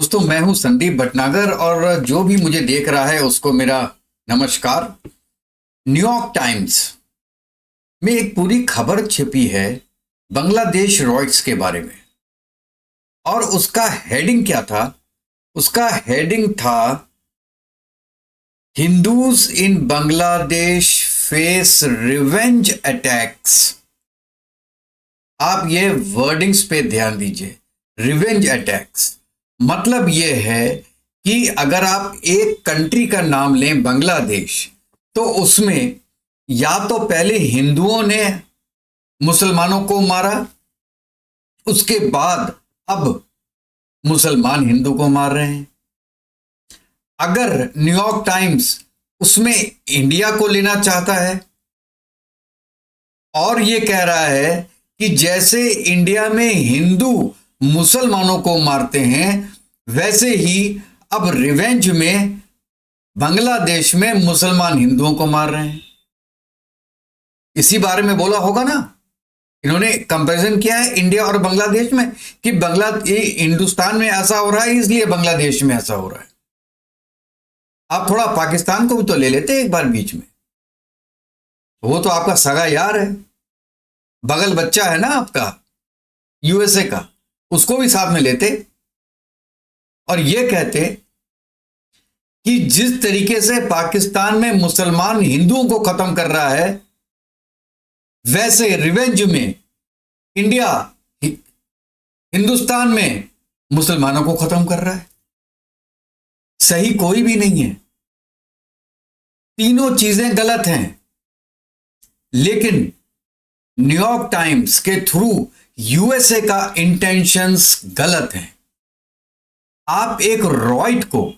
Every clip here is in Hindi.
दोस्तों, मैं हूं संदीप भटनागर और जो भी मुझे देख रहा है उसको मेरा नमस्कार। न्यूयॉर्क टाइम्स में एक पूरी खबर छिपी है बांग्लादेश रॉयट्स के बारे में। और उसका हेडिंग क्या था? उसका हेडिंग था हिंदूज इन बांग्लादेश फेस रिवेंज अटैक्स। आप ये वर्डिंग्स पे ध्यान दीजिए। रिवेंज अटैक्स मतलब ये है कि अगर आप एक कंट्री का नाम लें बांग्लादेश, तो उसमें या तो पहले हिंदुओं ने मुसलमानों को मारा, उसके बाद अब मुसलमान हिंदू को मार रहे हैं। अगर न्यूयॉर्क टाइम्स उसमें इंडिया को लेना चाहता है और ये कह रहा है कि जैसे इंडिया में हिंदू मुसलमानों को मारते हैं, वैसे ही अब रिवेंज में बांग्लादेश में मुसलमान हिंदुओं को मार रहे हैं। इसी बारे में बोला होगा ना। इन्होंने कंपैरिजन किया है इंडिया और बांग्लादेश में कि हिंदुस्तान में ऐसा हो रहा है इसलिए बांग्लादेश में ऐसा हो रहा है। आप थोड़ा पाकिस्तान को भी तो ले लेते एक बार बीच में। वो तो आपका सगा यार है, बगल बच्चा है ना आपका, यूएसए का, उसको भी साथ में लेते और ये कहते कि जिस तरीके से पाकिस्तान में मुसलमान हिंदुओं को खत्म कर रहा है, वैसे रिवेंज में इंडिया हिंदुस्तान में मुसलमानों को खत्म कर रहा है। सही कोई भी नहीं है, तीनों चीजें गलत हैं। लेकिन न्यूयॉर्क टाइम्स के थ्रू यूएसए का इंटेंशंस गलत हैं। आप एक रॉयट को,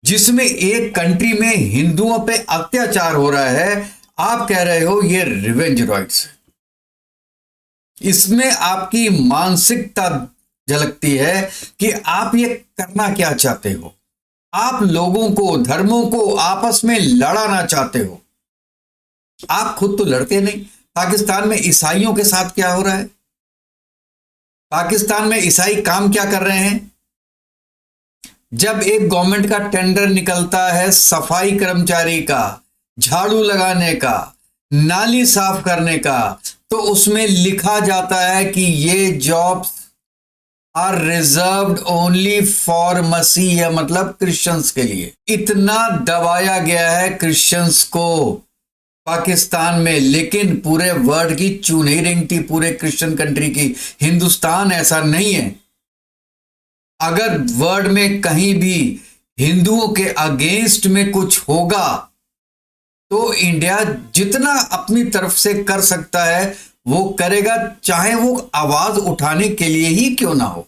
जिसमें एक कंट्री में हिंदुओं पे अत्याचार हो रहा है, आप कह रहे हो ये रिवेंज रॉयट्स है। इसमें आपकी मानसिकता झलकती है कि आप ये करना क्या चाहते हो। आप लोगों को, धर्मों को आपस में लड़ाना चाहते हो। आप खुद तो लड़ते नहीं। पाकिस्तान में ईसाइयों के साथ क्या हो रहा है? पाकिस्तान में ईसाई काम क्या कर रहे हैं? जब एक गवर्नमेंट का टेंडर निकलता है सफाई कर्मचारी का, झाड़ू लगाने का, नाली साफ करने का, तो उसमें लिखा जाता है कि ये jobs are reserved only for मसीह, मतलब क्रिश्चियंस के लिए। इतना दबाया गया है क्रिश्चियंस को पाकिस्तान में, लेकिन पूरे वर्ल्ड की चून ही रेंगती, पूरे क्रिश्चियन कंट्री की। हिंदुस्तान ऐसा नहीं है। अगर वर्ल्ड में कहीं भी हिंदुओं के अगेंस्ट में कुछ होगा तो इंडिया जितना अपनी तरफ से कर सकता है वो करेगा, चाहे वो आवाज उठाने के लिए ही क्यों ना हो।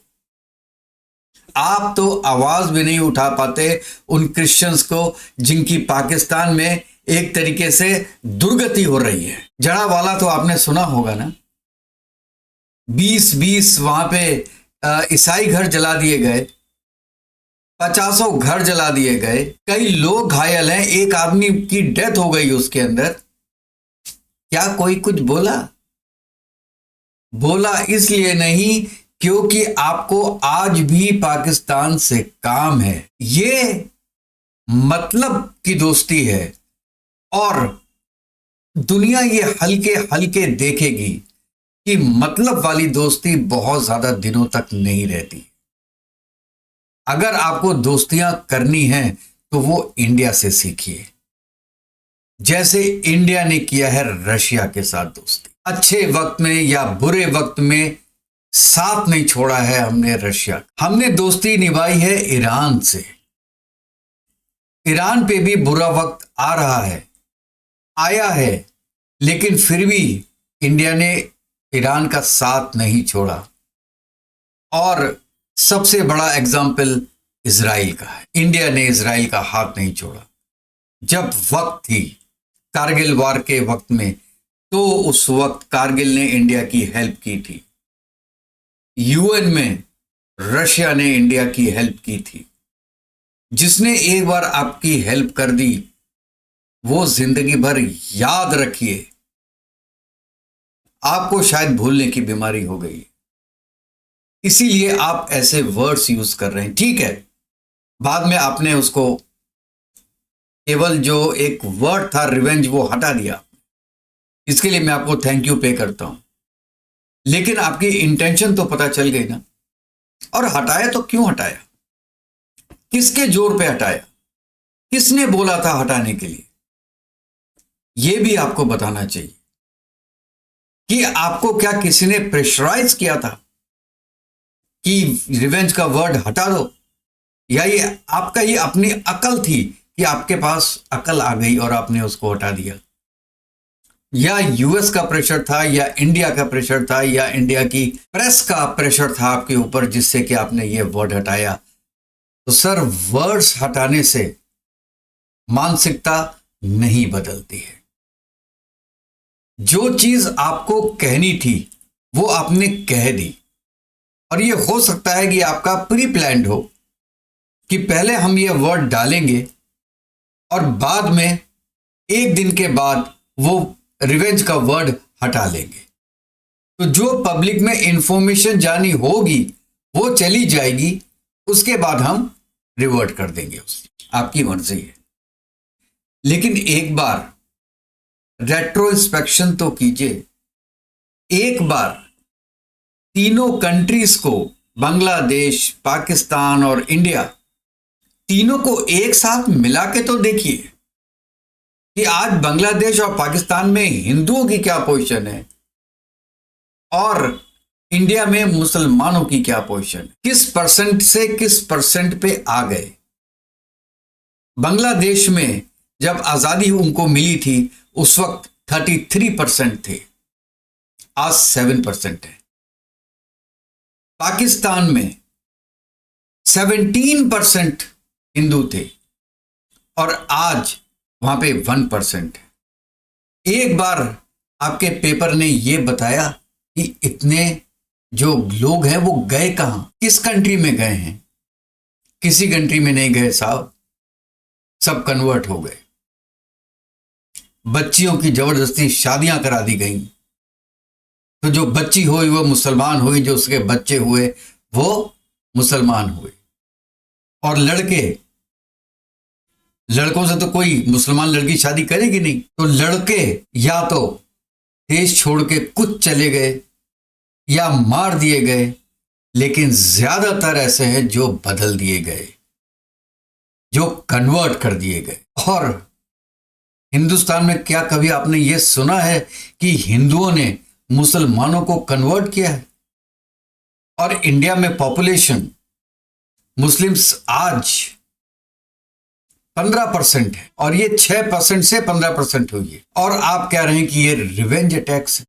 आप तो आवाज भी नहीं उठा पाते उन क्रिश्चियंस को जिनकी पाकिस्तान में एक तरीके से दुर्गति हो रही है। जड़ावाला तो आपने सुना होगा ना, 20 वहां पे ईसाई घर जला दिए गए, 50 घर जला दिए गए, कई लोग घायल हैं, एक आदमी की डेथ हो गई उसके अंदर। क्या कोई कुछ बोला? बोला इसलिए नहीं क्योंकि आपको आज भी पाकिस्तान से काम है। ये मतलब की दोस्ती है और दुनिया ये हल्के हल्के देखेगी कि मतलब वाली दोस्ती बहुत ज्यादा दिनों तक नहीं रहती। अगर आपको दोस्तियां करनी है तो वो इंडिया से सीखिए, जैसे इंडिया ने किया है रशिया के साथ दोस्ती। अच्छे वक्त में या बुरे वक्त में साथ नहीं छोड़ा है हमने रशिया। हमने दोस्ती निभाई है ईरान से। ईरान पे भी बुरा वक्त आ रहा है, आया है, लेकिन फिर भी इंडिया ने ईरान का साथ नहीं छोड़ा। और सबसे बड़ा एग्जाम्पल इजराइल का है। इंडिया ने इजराइल का हाथ नहीं छोड़ा। जब वक्त थी कारगिल वार के वक्त में, तो उस वक्त कारगिल ने इंडिया की हेल्प की थी। यूएन में रशिया ने इंडिया की हेल्प की थी। जिसने एक बार आपकी हेल्प कर दी वो जिंदगी भर याद रखिए। आपको शायद भूलने की बीमारी हो गई, इसीलिए आप ऐसे वर्ड्स यूज कर रहे हैं। ठीक है, बाद में आपने उसको केवल जो एक वर्ड था रिवेंज वो हटा दिया। इसके लिए मैं आपको थैंक यू पे करता हूं। लेकिन आपकी इंटेंशन तो पता चल गई ना। और हटाया तो क्यों हटाया, किसके जोर पे हटाया, किसने बोला था हटाने के लिए, यह भी आपको बताना चाहिए कि आपको क्या किसी ने प्रेशराइज किया था कि रिवेंज का वर्ड हटा दो, या ये आपका ही अपनी अकल थी कि आपके पास अकल आ गई और आपने उसको हटा दिया, या यूएस का प्रेशर था, या इंडिया का प्रेशर था, या इंडिया की प्रेस का प्रेशर था आपके ऊपर जिससे कि आपने ये वर्ड हटाया। तो सर, वर्ड्स हटाने से मानसिकता नहीं बदलती है। जो चीज आपको कहनी थी वो आपने कह दी, और ये हो सकता है कि आपका प्री प्लान्ड हो कि पहले हम ये वर्ड डालेंगे और बाद में एक दिन के बाद वो रिवेंज का वर्ड हटा लेंगे। तो जो पब्लिक में इंफॉर्मेशन जानी होगी वो चली जाएगी, उसके बाद हम रिवर्ट कर देंगे उसे, आपकी मर्जी है। लेकिन एक बार रेट्रोस्पेक्शन तो कीजिए। एक बार तीनों कंट्रीज को, बांग्लादेश, पाकिस्तान और इंडिया, तीनों को एक साथ मिला के तो देखिए कि आज बांग्लादेश और पाकिस्तान में हिंदुओं की क्या पोजीशन है और इंडिया में मुसलमानों की क्या पोजीशन है, किस परसेंट से किस परसेंट पे आ गए। बांग्लादेश में जब आजादी उनको मिली थी उस वक्त 33% थे, आज 7% है। पाकिस्तान में 17% हिंदू थे और आज वहां पे 1% है। एक बार आपके पेपर ने यह बताया कि इतने जो लोग हैं वो गए कहां, किस कंट्री में गए हैं? किसी कंट्री में नहीं गए साहब, सब कन्वर्ट हो गए। बच्चियों की जबरदस्ती शादियां करा दी गई, तो जो बच्ची हुई वो मुसलमान हुई, जो उसके बच्चे हुए वो मुसलमान हुए। और लड़कों से तो कोई मुसलमान लड़की शादी करेगी नहीं, तो लड़के या तो देश छोड़ के कुछ चले गए या मार दिए गए, लेकिन ज्यादातर ऐसे हैं जो बदल दिए गए, जो कन्वर्ट कर दिए गए। और हिंदुस्तान में क्या कभी आपने यह सुना है कि हिंदुओं ने मुसलमानों को कन्वर्ट किया है? और इंडिया में पॉपुलेशन मुस्लिम्स आज 15% है और ये 6% से 15% हुई है, और आप कह रहे हैं कि ये रिवेंज अटैक्स है।